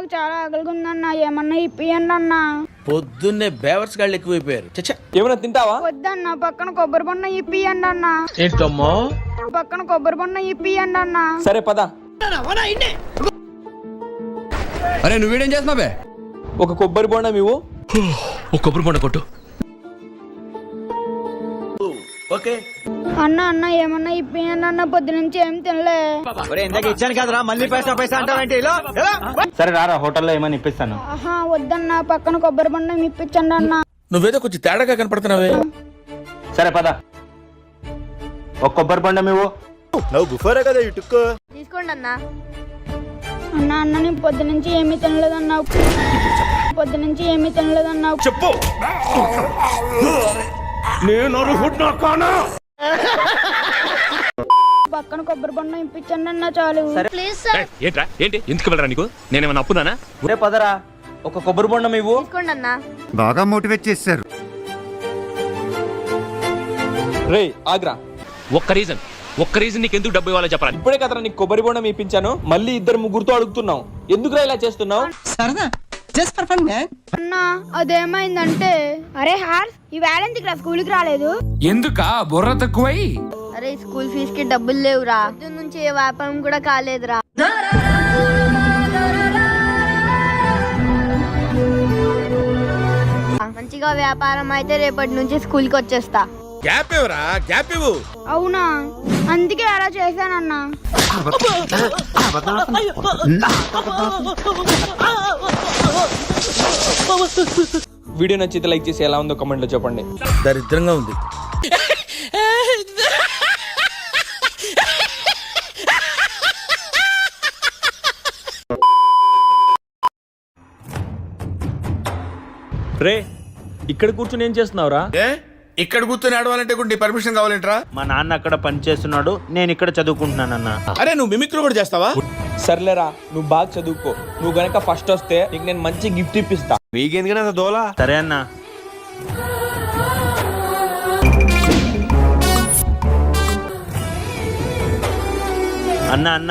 నాకు చాలా ఆకలిగా ఉందన్న, ఏమన్నా ఇప్పియండి అన్న. పొద్దున్నే బేవర్స్ గాళ్ళు ఎక్కువైపోయారు. చచ్చా, ఏమన్నా తింటావా? వద్దన్న, పక్కన కొబ్బరి బొండ ఇప్పియండి అన్న. ఏంటమ్మా? పక్కన కొబ్బరి బొండ ఇప్పియండి అన్న. సరే పద. అరే నువ్వేం చేస్తున్నావే? ఒక కొబ్బరి బొండం ఇవ్వు. ఒక కొబ్బరి బొండ కొట్టు. ఓకే అన్న అన్న ఏమన్నా ఇప్పియండి అన్న, పొద్దు నుంచి ఏం తినలే. ఇచ్చాను కదరా, మళ్ళీ పైసా పైసా అంటావేంటి? సరే రారా, హోటల్లో ఏమైనా ఇప్పిస్తాను. ఆహా వద్దన్న, పక్కన కొబ్బరి బొండ ఇప్పించండి అన్న. నువ్వేదో కొంచెం తేడాగా కనపడుతున్నావే. సరే పద, ఒక కొబ్బరి బొండం ఇవ్వు. నువ్వు బుఫారే కదా ఇటుక్కో. తీసుకోండి అన్న. అన్న అన్న నేను పొద్దు నుంచి ఏమీ తినలేదన్నా, పొద్దు నుంచి ఏమీ తినలేదన్నా. చెప్పు. నేను పక్కన కొబ్బరి బొండ ఇప్పించండి అన్న చాలు. ఏంట్రా ఏంటి ఎందుకు వెళ్ళరా? నీకు నేనేమన్నా అప్పున్నానా? రే పదరా, ఒక కొబ్బరి బొండం ఇవ్వు. తీసుకోండి అన్న. బాగా మోటివేట్ చేశారు. రే ఆగ్రా, ఒక్క రీజన్ నీకు ఎందుకు డబ్బు ఇవ్వాలో చెప్పాలి. ఇప్పుడే కదరా నీకు కొబ్బరి బొండం ఇప్పించాను, మళ్ళీ ఇద్దరు ముగ్గురుతో అడుగుతున్నావు. ఎందుకురా ఇలా చేస్తున్నావు? అన్న అదేమైందంటే, అరే హార్స్ ఈవేళ ఎందుకు స్కూల్కి రాలేదు? ఎందుకా బుర్ర తక్కువై? అరే స్కూల్ ఫీజు కి డబ్బులు లేవురా, పొద్దున్న నుంచి ఏ వ్యాపారం కూడా కాలేదురా. మంచిగా వ్యాపారం అయితే రేపటి నుంచి స్కూల్ కి వచ్చేస్తా. గ్యాప్ ఇవ్వరా, గ్యాప్ ఇవ్వు. అవునా, అందుకే అలా చేశానన్నా. వీడియో నచ్చితే లైక్ చేసి ఎలా ఉందో కామెంట్ లో చెప్పండి. దరిద్రంగా ఉంది. రే ఇక్కడ కూర్చుని ఏం చేస్తున్నావురా? ఇక్కడ కూర్చొని ఆడవాలంటే కూడా నీ పర్మిషన్ కావాలంటరా? మా నాన్న అక్కడ పని చేస్తున్నాడు, నేను ఇక్కడ చదువుకుంటున్నానన్న. అరే నువ్వు మిమిక్రీ కూడా చేస్తావా? సర్లేరా, నువ్వు బాగా చదువుకో. నువ్వు గనక ఫస్ట్ వస్తే నీకు నేను మంచి గిఫ్ట్ ఇప్పిస్తా. వీకెందుకు దోలా? సరే అన్న. అన్న అన్న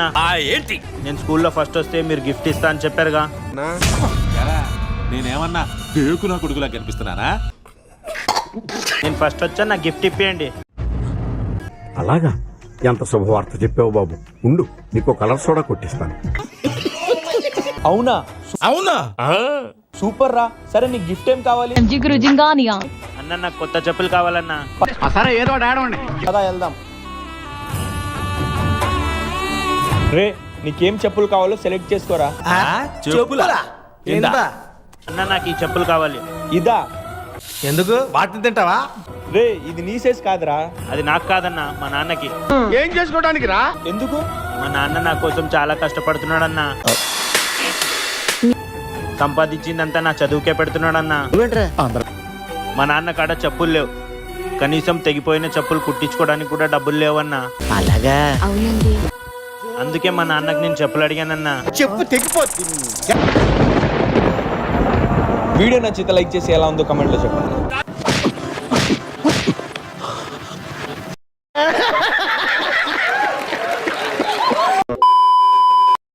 ఏంటి? నేను స్కూల్లో ఫస్ట్ వస్తే మీరు గిఫ్ట్ ఇస్తా అని చెప్పారుగా. నేనేమన్నా పేకు నా కొడుకులా కనిపిస్తున్నానా? నేను ఫస్ట్ వచ్చా, నాకు గిఫ్ట్ ఇప్పియండి. అలాగా, ఎంత శుభవార్త చెప్పావు బాబు. ఉండు, నీకు కలర్ సోడా కొట్టిస్తాను. అవునా? అవునా? సూపర్ రా. సరే నీకు గిఫ్ట్ ఏం కావాలి? అన్న నాకు కొత్త చెప్పులు కావాలన్నా. కదా వెళ్దాం. రే నీకేం చెప్పులు కావాలో సెలెక్ట్ చేసుకోరా. చెప్పులా? అన్న నాకు ఈ చెప్పులు కావాలి. ఇదా? ఎందుకు? వాటిని తింటావా? రే ఇది నీ సైజ్ కాదురా. అది నాకు కాదన్నా, మా నాన్నకి. ఏం చేసుకోవడానికి రా? ఎందుకు? మా నాన్న నా కోసం చాలా కష్టపడుతున్నాడన్నా. సంపాదించిందంతా నా చదువుకే పెడుతున్నాడన్నా. మా నాన్న కాడ చెప్పులు లేవు, కనీసం తెగిపోయిన చెప్పులు కుట్టించుకోవడానికి కూడా డబ్బులు లేవన్నా. అలాగా? అవునండి. అందుకే మా నాన్నకి నేను చెప్పులు అడిగానన్నా. చెప్పు తెగిపోతుంది. వీడియో నచ్చితే లైక్ చేసి ఎలా ఉందో కామెంట్ లో చెప్పండి.